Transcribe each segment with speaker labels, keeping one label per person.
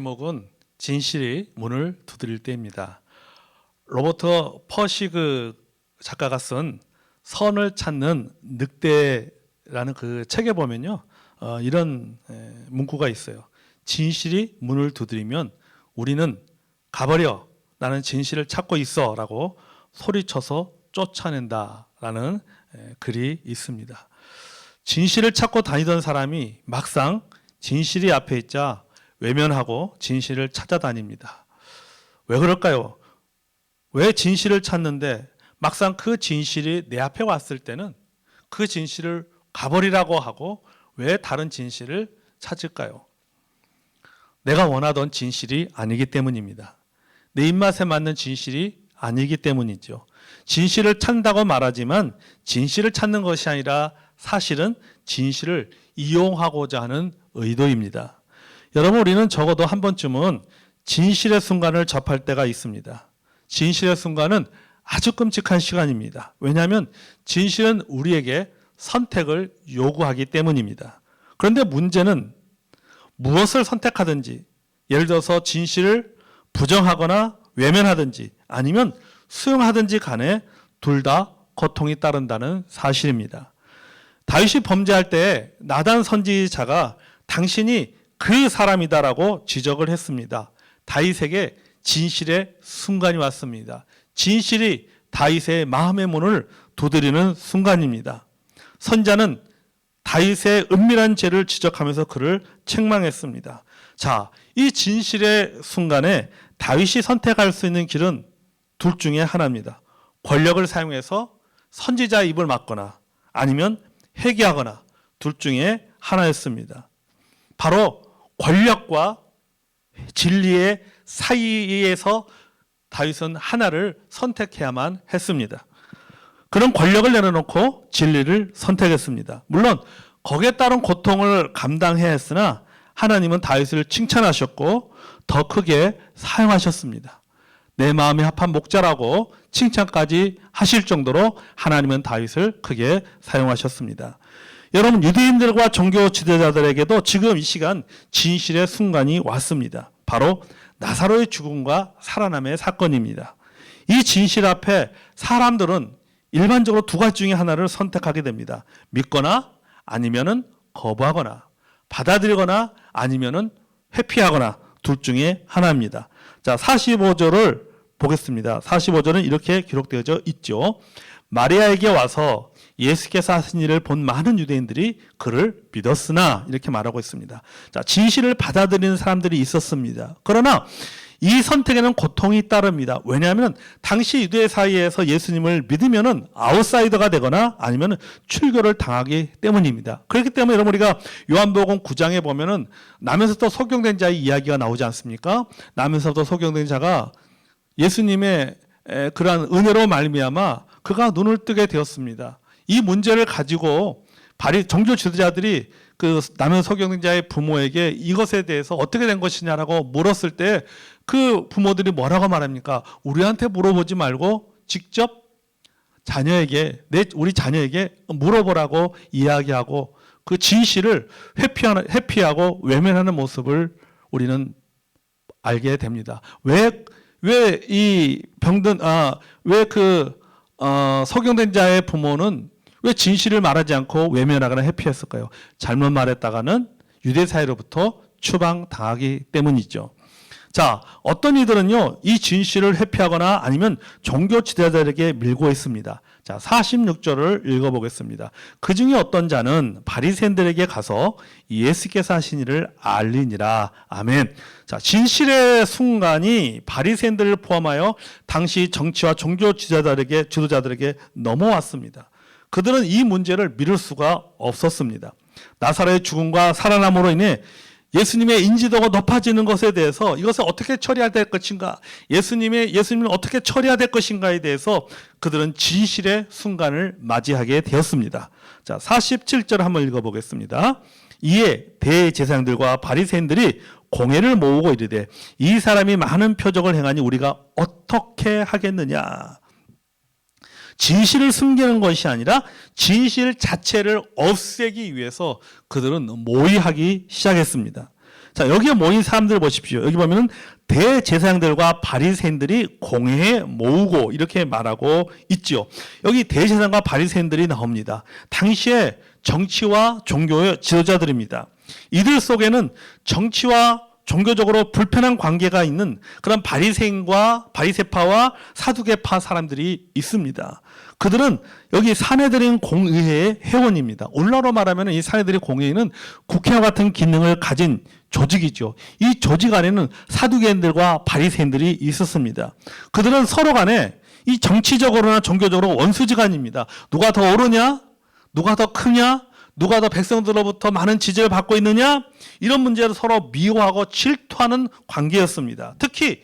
Speaker 1: 제목은 진실이 문을 두드릴 때입니다. 로버트 퍼시그 작가가 쓴 선을 찾는 늑대라는 그 책에 보면요, 이런 문구가 있어요. 진실이 문을 두드리면 우리는 가버려, 나는 진실을 찾고 있어 라고 소리쳐서 쫓아낸다라는 글이 있습니다. 진실을 찾고 다니던 사람이 막상 진실이 앞에 있자 외면하고 진실을 찾아다닙니다. 왜 그럴까요? 왜 진실을 찾는데 막상 그 진실이 내 앞에 왔을 때는 그 진실을 가버리라고 하고 왜 다른 진실을 찾을까요? 내가 원하던 진실이 아니기 때문입니다. 내 입맛에 맞는 진실이 아니기 때문이죠. 진실을 찾는다고 말하지만 진실을 찾는 것이 아니라 사실은 진실을 이용하고자 하는 의도입니다. 여러분, 우리는 적어도 한 번쯤은 진실의 순간을 접할 때가 있습니다. 진실의 순간은 아주 끔찍한 시간입니다. 왜냐하면 진실은 우리에게 선택을 요구하기 때문입니다. 그런데 문제는 무엇을 선택하든지, 예를 들어서 진실을 부정하거나 외면하든지 아니면 수용하든지 간에 둘 다 고통이 따른다는 사실입니다. 다윗이 범죄할 때 나단 선지자가 당신이 그 사람이다라고 지적을 했습니다. 다윗에게 진실의 순간이 왔습니다. 진실이 다윗의 마음의 문을 두드리는 순간입니다. 선자는 다윗의 은밀한 죄를 지적하면서 그를 책망했습니다. 자, 이 진실의 순간에 다윗이 선택할 수 있는 길은 둘 중에 하나입니다. 권력을 사용해서 선지자의 입을 막거나 아니면 회개하거나 둘 중에 하나였습니다. 바로 권력과 진리의 사이에서 다윗은 하나를 선택해야만 했습니다. 그런 권력을 내려놓고 진리를 선택했습니다. 물론 거기에 따른 고통을 감당해야 했으나 하나님은 다윗을 칭찬하셨고 더 크게 사용하셨습니다. 내 마음에 합한 목자라고 칭찬까지 하실 정도로 하나님은 다윗을 크게 사용하셨습니다. 여러분, 유대인들과 종교 지도자들에게도 지금 이 시간 진실의 순간이 왔습니다. 바로 나사로의 죽음과 살아남의 사건입니다. 이 진실 앞에 사람들은 일반적으로 두 가지 중에 하나를 선택하게 됩니다. 믿거나 아니면은 거부하거나, 받아들이거나 아니면은 회피하거나 둘 중에 하나입니다. 자, 45절을 보겠습니다. 45절은 이렇게 기록되어져 있죠. 마리아에게 와서 예수께서 하신 일을 본 많은 유대인들이 그를 믿었으나 이렇게 말하고 있습니다. 자, 진실을 받아들이는 사람들이 있었습니다. 그러나 이 선택에는 고통이 따릅니다. 왜냐하면 당시 유대 사이에서 예수님을 믿으면은 아웃사이더가 되거나 아니면 출교를 당하기 때문입니다. 그렇기 때문에 여러분, 우리가 요한복음 9장에 보면은 남에서부터 소경된 자의 이야기가 나오지 않습니까? 남에서부터 소경된 자가 예수님의 그러한 은혜로 말미암아 그가 눈을 뜨게 되었습니다. 이 문제를 가지고 종교 지도자들이 그 남의 소경된 자의 부모에게 이것에 대해서 어떻게 된 것이냐라고 물었을 때 그 부모들이 뭐라고 말합니까? 우리한테 물어보지 말고 직접 우리 자녀에게 물어보라고 이야기하고 그 진실을 회피하고 외면하는 모습을 우리는 알게 됩니다. 왜 소경된 자의 부모는 왜 진실을 말하지 않고 외면하거나 회피했을까요? 잘못 말했다가는 유대 사회로부터 추방당하기 때문이죠. 자, 어떤 이들은요, 이 진실을 회피하거나 아니면 종교 지도자들에게 밀고 있습니다. 자, 46절을 읽어보겠습니다. 그 중에 어떤 자는 바리새인들에게 가서 예수께서 하신 일을 알리니라. 아멘. 자, 진실의 순간이 바리새인들을 포함하여 당시 정치와 종교 지도자들에게 넘어왔습니다. 그들은 이 문제를 미룰 수가 없었습니다. 나사로의 죽음과 살아남으로 인해 예수님의 인지도가 높아지는 것에 대해서 이것을 어떻게 처리해야 될 것인가, 예수님을 어떻게 처리해야 될 것인가에 대해서 그들은 진실의 순간을 맞이하게 되었습니다. 자, 47절 한번 읽어보겠습니다. 이에 대제사장들과 바리새인들이 공회를 모으고 이르되 이 사람이 많은 표적을 행하니 우리가 어떻게 하겠느냐. 진실을 숨기는 것이 아니라 진실 자체를 없애기 위해서 그들은 모의하기 시작했습니다. 자, 여기에 모인 사람들 보십시오. 여기 보면은 대제사장들과 바리새인들이 공회에 모으고 이렇게 말하고 있죠. 여기 대제사장과 바리새인들이 나옵니다. 당시에 정치와 종교의 지도자들입니다. 이들 속에는 정치와 종교적으로 불편한 관계가 있는 그런 바리새파와 사두개파 사람들이 있습니다. 그들은 여기 사내들인 공의회의 회원입니다. 오늘날로 말하면 이 사내들인 공의회는 국회와 같은 기능을 가진 조직이죠. 이 조직 안에는 사두개인들과 바리새인들이 있었습니다. 그들은 서로 간에 이 정치적으로나 종교적으로 원수지간입니다. 누가 더 옳으냐? 누가 더 크냐? 누가 더 백성들로부터 많은 지지를 받고 있느냐? 이런 문제로 서로 미워하고 질투하는 관계였습니다. 특히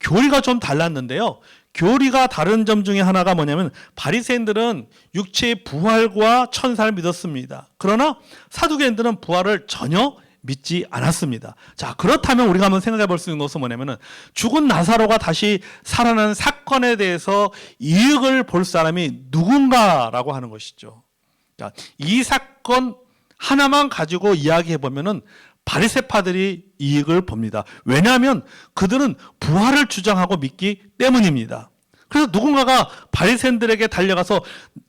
Speaker 1: 교리가 좀 달랐는데요. 교리가 다른 점 중에 하나가 뭐냐면 바리새인들은 육체의 부활과 천사를 믿었습니다. 그러나 사두개인들은 부활을 전혀 믿지 않았습니다. 자, 그렇다면 우리가 한번 생각해 볼 수 있는 것은 뭐냐면은 죽은 나사로가 다시 살아나는 사건에 대해서 이익을 볼 사람이 누군가라고 하는 것이죠. 자, 이 사건 하나만 가지고 이야기해 보면은 바리새파들이 이익을 봅니다. 왜냐하면 그들은 부활을 주장하고 믿기 때문입니다. 그래서 누군가가 바리새인들에게 달려가서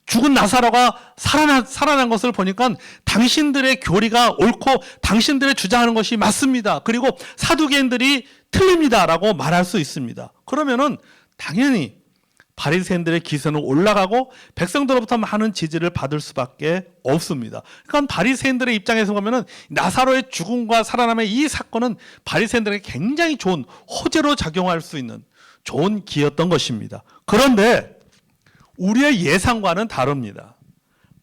Speaker 1: 죽은 나사로가 살아난 것을 보니까 당신들의 교리가 옳고 당신들의 주장하는 것이 맞습니다. 그리고 사두개인들이 틀립니다라고 말할 수 있습니다. 그러면은 당연히 바리새인들의 기세는 올라가고 백성들로부터 많은 지지를 받을 수밖에 없습니다. 그러니까 바리새인들의 입장에서 보면은 나사로의 죽음과 살아남의 이 사건은 바리새인들에게 굉장히 좋은 호재로 작용할 수 있는 좋은 기회였던 것입니다. 그런데 우리의 예상과는 다릅니다.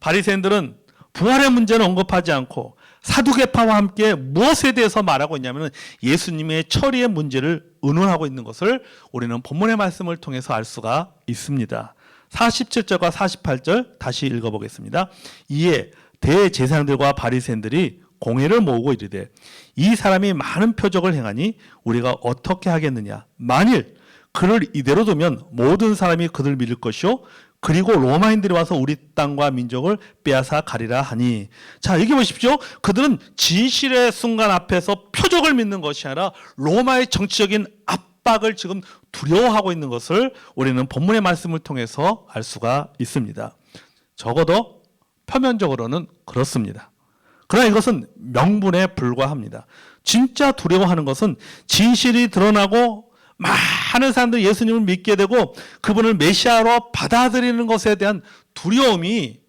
Speaker 1: 바리새인들은 부활의 문제는 언급하지 않고 사두개파와 함께 무엇에 대해서 말하고 있냐면 예수님의 처리의 문제를 의논하고 있는 것을 우리는 본문의 말씀을 통해서 알 수가 있습니다. 47절과 48절 다시 읽어보겠습니다. 이에 대제사장들과 바리새인들이 공회를 모으고 이르되 이 사람이 많은 표적을 행하니 우리가 어떻게 하겠느냐. 만일 그를 이대로 두면 모든 사람이 그들 믿을 것이요 그리고 로마인들이 와서 우리 땅과 민족을 빼앗아 가리라 하니. 자, 여기 보십시오. 그들은 진실의 순간 앞에서 표적을 믿는 것이 아니라 로마의 정치적인 압박을 지금 두려워하고 있는 것을 우리는 본문의 말씀을 통해서 알 수가 있습니다. 적어도 표면적으로는 그렇습니다. 그러나 이것은 명분에 불과합니다. 진짜 두려워하는 것은 진실이 드러나고 많은 사람들이 예수님을 믿게 되고 그분을 메시아로 받아들이는 것에 대한 두려움이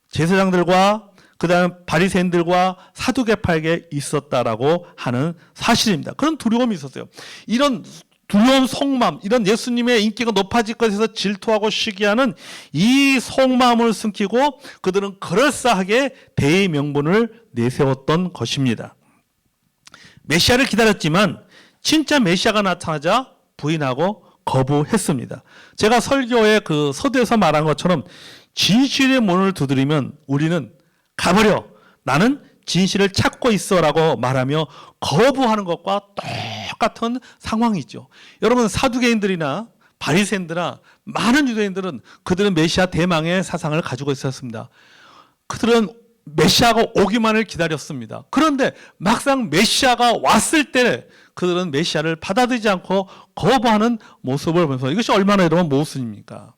Speaker 1: 제사장들과 그다음 바리새인들과 사두개파에게 있었다라고 하는 사실입니다. 그런 두려움이 있었어요. 이런 두려운 속마음, 이런 예수님의 인기가 높아질 것에서 질투하고 시기하는 이 속마음을 숨기고 그들은 그럴싸하게 대의 명분을 내세웠던 것입니다. 메시아를 기다렸지만 진짜 메시아가 나타나자 부인하고 거부했습니다. 제가 설교의 그 서두에서 말한 것처럼 진실의 문을 두드리면 우리는 가버려. 나는 진실을 찾고 있어라고 말하며 거부하는 것과 똑같은 상황이죠. 여러분 사두개인들이나 바리새인들이나 많은 유대인들은 그들은 메시아 대망의 사상을 가지고 있었습니다. 그들은 메시아가 오기만을 기다렸습니다. 그런데 막상 메시아가 왔을 때 그들은 메시아를 받아들이지 않고 거부하는 모습을 보면서 이것이 얼마나 여러분 모순입니까?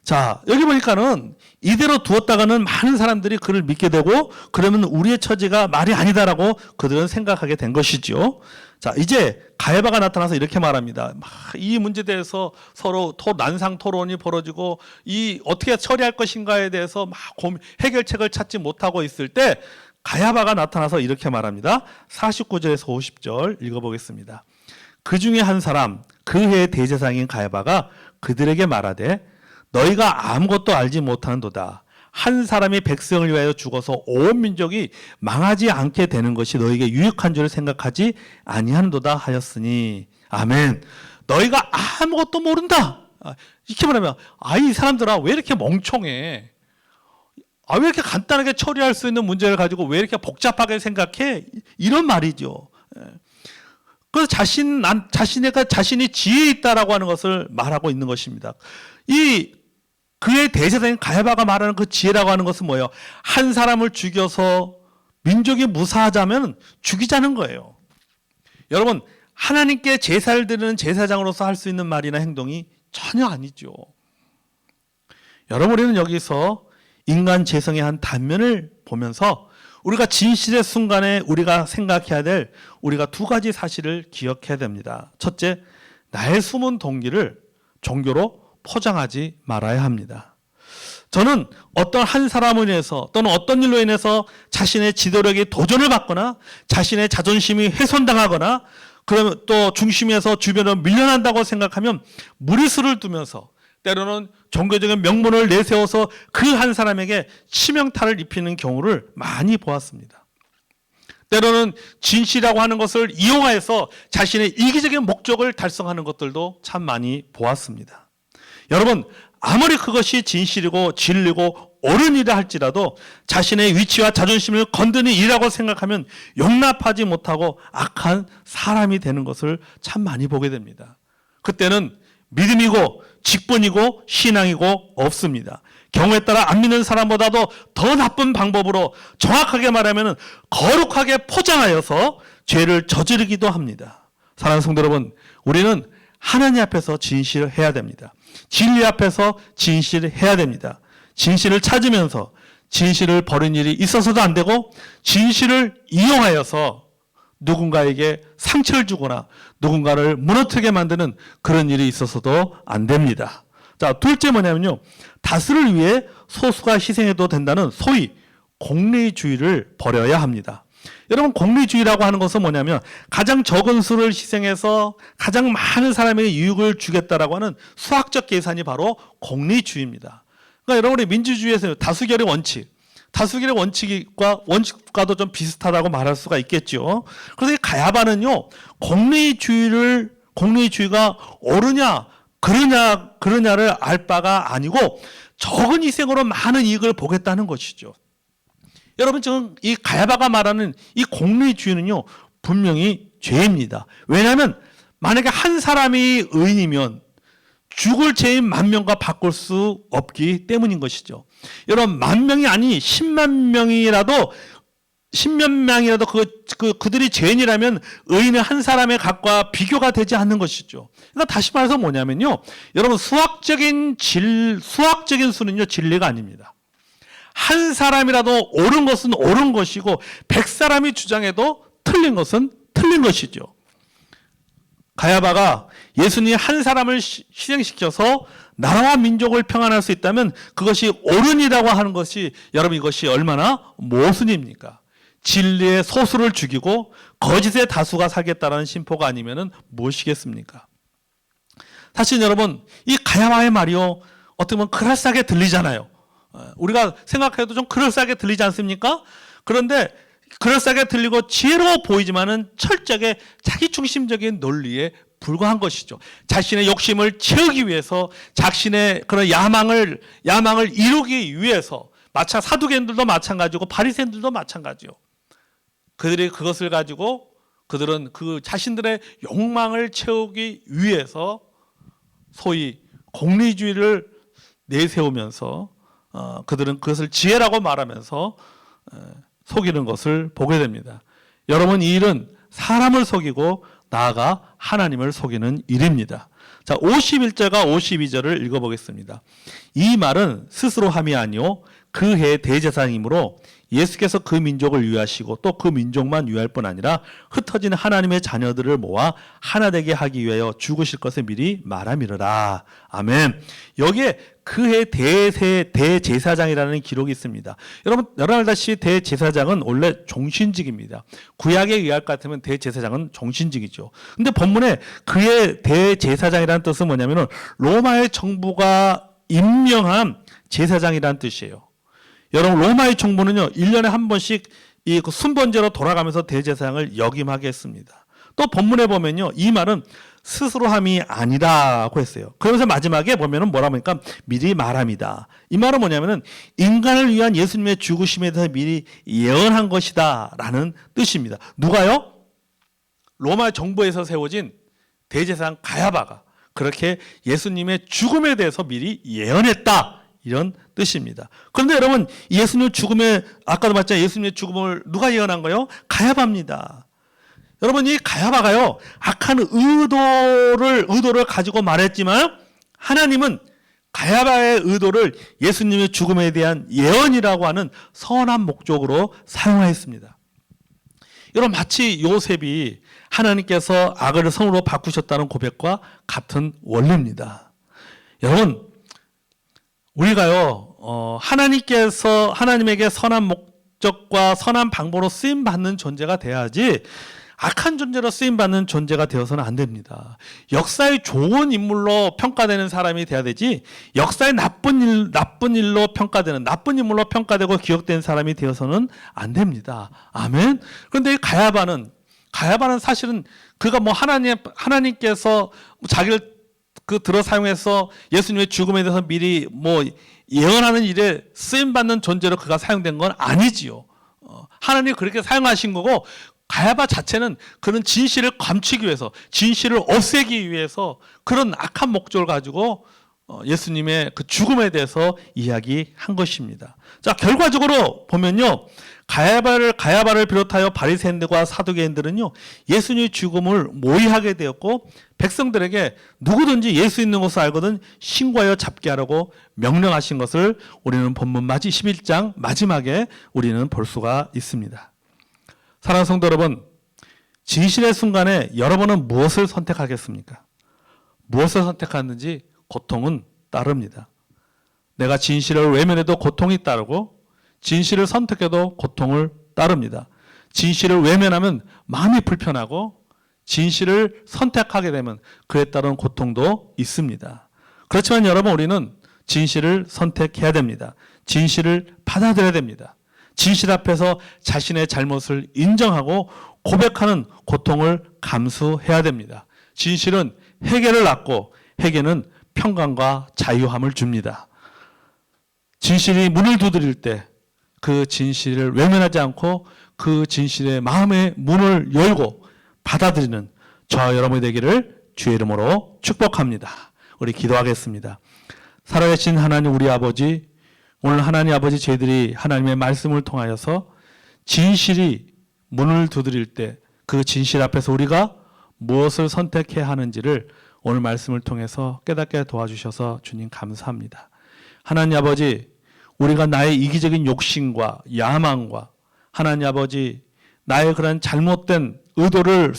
Speaker 1: 자, 여기 보니까는 이대로 두었다가는 많은 사람들이 그를 믿게 되고 그러면 우리의 처지가 말이 아니다라고 그들은 생각하게 된 것이죠. 자, 이제 가야바가 나타나서 이렇게 말합니다. 이 문제에 대해서 서로 난상 토론이 벌어지고 이 어떻게 처리할 것인가에 대해서 막 해결책을 찾지 못하고 있을 때 가야바가 나타나서 이렇게 말합니다. 49절에서 50절 읽어보겠습니다. 그 중에 한 사람 그 해의 대제사장인 가야바가 그들에게 말하되 너희가 아무것도 알지 못하는도다. 한 사람이 백성을 위하여 죽어서 온 민족이 망하지 않게 되는 것이 너희에게 유익한 줄 생각하지 아니하는도다 하였으니. 아멘. 너희가 아무것도 모른다. 이렇게 말하면 이 사람들아 왜 이렇게 멍청해? 왜 이렇게 간단하게 처리할 수 있는 문제를 가지고 왜 이렇게 복잡하게 생각해? 이런 말이죠. 그래서 자신이 지혜 있다라고 하는 것을 말하고 있는 것입니다. 그의 대제사장인 가야바가 말하는 그 지혜라고 하는 것은 뭐예요? 한 사람을 죽여서 민족이 무사하자면 죽이자는 거예요. 여러분, 하나님께 제사를 드리는 제사장으로서 할 수 있는 말이나 행동이 전혀 아니죠. 여러분, 우리는 여기서 인간 재성의 한 단면을 보면서 우리가 진실의 순간에 우리가 생각해야 될 우리가 두 가지 사실을 기억해야 됩니다. 첫째, 나의 숨은 동기를 종교로 포장하지 말아야 합니다. 저는 어떤 한 사람으로 인해서 또는 어떤 일로 인해서 자신의 지도력이 도전을 받거나 자신의 자존심이 훼손당하거나 그러면 또 중심에서 주변으로 밀려난다고 생각하면 무리수를 두면서 때로는 종교적인 명분을 내세워서 그 한 사람에게 치명타를 입히는 경우를 많이 보았습니다. 때로는 진실이라고 하는 것을 이용하여서 자신의 이기적인 목적을 달성하는 것들도 참 많이 보았습니다. 여러분, 아무리 그것이 진실이고 진리고 옳은 일이라 할지라도 자신의 위치와 자존심을 건드는 일이라고 생각하면 용납하지 못하고 악한 사람이 되는 것을 참 많이 보게 됩니다. 그때는 믿음이고 직분이고 신앙이고 없습니다. 경우에 따라 안 믿는 사람보다도 더 나쁜 방법으로 정확하게 말하면 거룩하게 포장하여서 죄를 저지르기도 합니다. 사랑하는 성도 여러분, 우리는 하나님 앞에서 진실을 해야 됩니다. 진리 앞에서 진실을 해야 됩니다. 진실을 찾으면서 진실을 버린 일이 있어서도 안 되고 진실을 이용하여서 누군가에게 상처를 주거나 누군가를 무너뜨리게 만드는 그런 일이 있어서도 안 됩니다. 자, 둘째 뭐냐면요, 다수를 위해 소수가 희생해도 된다는 소위 공리주의를 버려야 합니다. 여러분, 공리주의라고 하는 것은 뭐냐면 가장 적은 수를 희생해서 가장 많은 사람에게 유익을 주겠다라고 하는 수학적 계산이 바로 공리주의입니다. 그러니까 여러분, 우리 민주주의에서 다수결의 원칙, 다수결의 원칙과도 좀 비슷하다고 말할 수가 있겠죠. 그래서 이 가야바는요, 공리주의가 옳으냐 그러냐를 알 바가 아니고 적은 희생으로 많은 이익을 보겠다는 것이죠. 여러분, 지금 이 가야바가 말하는 이 공리주의는요, 분명히 죄입니다. 왜냐하면 만약에 한 사람이 의인이면 죽을 죄인 10,000명과 바꿀 수 없기 때문인 것이죠. 여러분, 10,000명이 아니 10만 명이라도 그들이 죄인이라면 의인의 한 사람의 값과 비교가 되지 않는 것이죠. 그러니까 다시 말해서 뭐냐면요, 여러분, 수학적인 수는요, 진리가 아닙니다. 한 사람이라도 옳은 것은 옳은 것이고 100사람이 주장해도 틀린 것은 틀린 것이죠. 가야바가 예수님이 한 사람을 희생시켜서 나라와 민족을 평안할 수 있다면 그것이 옳은이라고 하는 것이, 여러분, 이것이 얼마나 모순입니까? 진리의 소수를 죽이고 거짓의 다수가 살겠다는 심포가 아니면 무엇이겠습니까? 사실 여러분, 이 가야바의 말이요, 어떻게 보면 그럴싸하게 들리잖아요. 우리가 생각해도 좀 그럴싸하게 들리지 않습니까? 그런데 그럴싸하게 들리고 지혜로워 보이지만은 철저하게 자기중심적인 논리에 불과한 것이죠. 자신의 욕심을 채우기 위해서, 자신의 그런 야망을 이루기 위해서, 사두개인들도 마찬가지고 바리새인들도 마찬가지요. 그들이 그것을 가지고 그들은 그 자신들의 욕망을 채우기 위해서 소위 공리주의를 내세우면서 그들은 그것을 지혜라고 말하면서 속이는 것을 보게 됩니다. 여러분, 이 일은 사람을 속이고 나아가 하나님을 속이는 일입니다. 자, 51절과 52절을 읽어보겠습니다. 이 말은 스스로 함이 아니요 그 해의 대제사장이므로 예수께서 그 민족을 위하시고 또 그 민족만 위할 뿐 아니라 흩어진 하나님의 자녀들을 모아 하나 되게 하기 위하여 죽으실 것을 미리 말함이러라. 아멘. 여기에 그해 대제사장이라는 기록이 있습니다. 여러분 알다시피 대제사장은 원래 종신직입니다. 구약에 의할 것 같으면 대제사장은 종신직이죠. 근데 본문에 그의 대제사장이라는 뜻은 뭐냐면은 로마의 정부가 임명한 제사장이라는 뜻이에요. 여러분, 로마의 정부는요, 1년에 한 번씩 이 순번제로 돌아가면서 대제사장을 역임하게 했습니다. 또 본문에 보면요, 이 말은 스스로 함이 아니라고 했어요. 그러면서 마지막에 보면은 뭐라고 하니까 미리 말합니다. 이 말은 뭐냐면은 인간을 위한 예수님의 죽으심에 대해서 미리 예언한 것이다 라는 뜻입니다. 누가요? 로마 정부에서 세워진 대제사장 가야바가 그렇게 예수님의 죽음에 대해서 미리 예언했다, 이런 뜻입니다. 그런데 여러분, 예수님의 죽음에, 아까도 봤잖아요. 예수님의 죽음을 누가 예언한 거예요? 가야바입니다. 여러분, 이 가야바가요, 악한 의도를 가지고 말했지만 하나님은 가야바의 의도를 예수님의 죽음에 대한 예언이라고 하는 선한 목적으로 사용하였습니다. 여러분, 마치 요셉이 하나님께서 악을 선으로 바꾸셨다는 고백과 같은 원리입니다. 여러분, 우리가요, 하나님에게 선한 목적과 선한 방법으로 쓰임받는 존재가 돼야지 악한 존재로 쓰임받는 존재가 되어서는 안 됩니다. 역사의 좋은 인물로 평가되는 사람이 돼야 되지, 역사의 나쁜 일로 평가되는, 나쁜 인물로 평가되고 기억되는 사람이 되어서는 안 됩니다. 아멘. 그런데 이 가야바는 사실은 그가 뭐 하나님께서 자기를 들어 사용해서 예수님의 죽음에 대해서 미리 뭐 예언하는 일에 쓰임받는 존재로 그가 사용된 건 아니지요. 하나님이 그렇게 사용하신 거고, 가야바 자체는 그런 진실을 감추기 위해서, 진실을 없애기 위해서 그런 악한 목적을 가지고 예수님의 그 죽음에 대해서 이야기한 것입니다. 자, 결과적으로 보면요, 가야바를 비롯하여 바리새인들과 사두개인들은요, 예수님의 죽음을 모의하게 되었고, 백성들에게 누구든지 예수 있는 것을 알거든 신고하여 잡게 하라고 명령하신 것을 우리는 본문 11장 마지막에 우리는 볼 수가 있습니다. 사랑하는 성도 여러분, 진실의 순간에 여러분은 무엇을 선택하겠습니까? 무엇을 선택하는지 고통은 따릅니다. 내가 진실을 외면해도 고통이 따르고, 진실을 선택해도 고통을 따릅니다. 진실을 외면하면 마음이 불편하고, 진실을 선택하게 되면 그에 따른 고통도 있습니다. 그렇지만 여러분, 우리는 진실을 선택해야 됩니다. 진실을 받아들여야 됩니다. 진실 앞에서 자신의 잘못을 인정하고 고백하는 고통을 감수해야 됩니다. 진실은 회개를 낳고, 회개는 평강과 자유함을 줍니다. 진실이 문을 두드릴 때 그 진실을 외면하지 않고 그 진실의 마음의 문을 열고 받아들이는 저와 여러분이 되기를 주의 이름으로 축복합니다. 우리 기도하겠습니다. 살아계신 하나님 우리 아버지, 오늘 하나님 아버지, 저희들이 하나님의 말씀을 통하여서 진실이 문을 두드릴 때 그 진실 앞에서 우리가 무엇을 선택해야 하는지를 오늘 말씀을 통해서 깨닫게 도와주셔서 주님 감사합니다. 하나님 아버지, 우리가 나의 이기적인 욕심과 야망과 하나님 아버지, 나의 그런 잘못된 의도를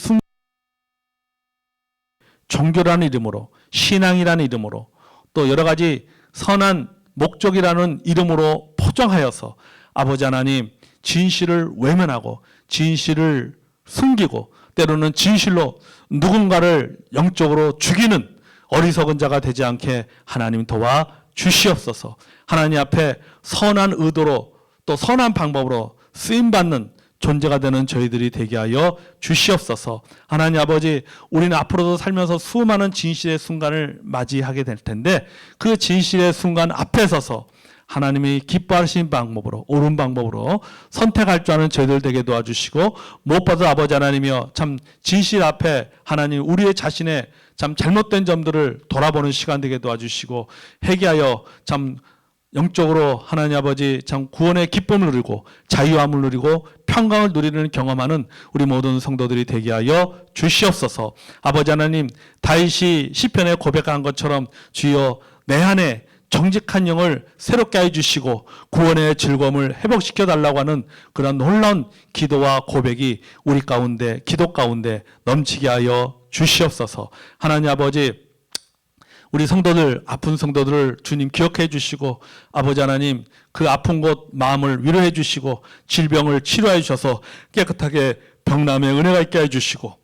Speaker 1: 종교라는 이름으로, 신앙이라는 이름으로, 또 여러 가지 선한 목적이라는 이름으로 포장하여서 아버지 하나님, 진실을 외면하고 진실을 숨기고 때로는 진실로 누군가를 영적으로 죽이는 어리석은 자가 되지 않게 하나님 도와 주시옵소서. 하나님 앞에 선한 의도로 또 선한 방법으로 쓰임받는 존재가 되는 저희들이 되게 하여 주시옵소서. 하나님 아버지, 우리는 앞으로도 살면서 수많은 진실의 순간을 맞이하게 될 텐데, 그 진실의 순간 앞에 서서 하나님이 기뻐하신 방법으로, 옳은 방법으로 선택할 줄 아는 저희들 되게 도와주시고, 무엇보다 아버지 하나님이여, 참 진실 앞에 하나님 우리의 자신의 참 잘못된 점들을 돌아보는 시간 되게 도와주시고, 회개하여 참 영적으로 하나님 아버지 참 구원의 기쁨을 누리고 자유함을 누리고 평강을 누리는 경험하는 우리 모든 성도들이 되게 하여 주시옵소서. 아버지 하나님, 다윗이 시편에 고백한 것처럼 주여 내 안에 정직한 영을 새롭게 해주시고 구원의 즐거움을 회복시켜 달라고 하는 그런 놀라운 기도와 고백이 우리 가운데, 기도 가운데 넘치게 하여 주시옵소서. 하나님 아버지, 우리 성도들, 아픈 성도들을 주님 기억해 주시고, 아버지 하나님 그 아픈 곳 마음을 위로해 주시고 질병을 치료해 주셔서 깨끗하게 병남의 은혜가 있게 해 주시고,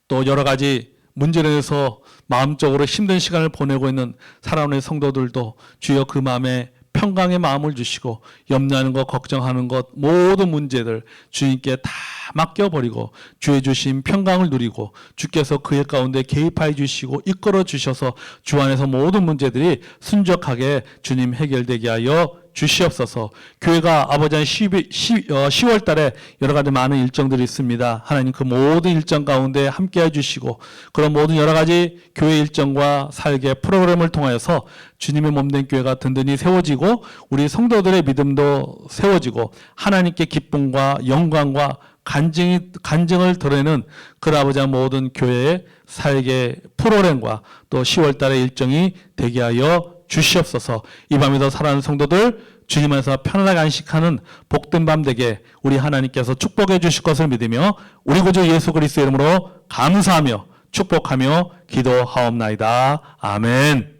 Speaker 1: 또 여러 가지 문제로 인해서 마음적으로 힘든 시간을 보내고 있는 사랑하는 성도들도 주여 그 마음에 평강의 마음을 주시고, 염려하는 것, 걱정하는 것, 모든 문제들 주님께 다 맡겨버리고 주의 주신 평강을 누리고 주께서 그의 가운데 개입하여 주시고 이끌어 주셔서 주 안에서 모든 문제들이 순적하게 주님 해결되게 하여 주시옵소서. 교회가 아버지 한 10월 달에 여러 가지 많은 일정들이 있습니다. 하나님 그 모든 일정 가운데 함께 해주시고 그런 모든 여러 가지 교회 일정과 설계 프로그램을 통하여서 주님의 몸된 교회가 든든히 세워지고 우리 성도들의 믿음도 세워지고 하나님께 기쁨과 영광과 간증을 드러내는 그 아버지 모든 교회의 살게 프로그램과 또 10월 달의 일정이 되게 하여 주시옵소서. 이 밤에도 사랑하는 성도들 주님 안에서 편안하게 안식하는 복된 밤 되게 우리 하나님께서 축복해 주실 것을 믿으며 우리 구주 예수 그리스도의 이름으로 감사하며 축복하며 기도하옵나이다. 아멘.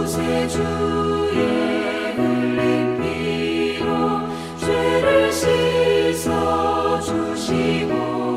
Speaker 2: 구세주의 흘린 피로 죄를 씻어 주시고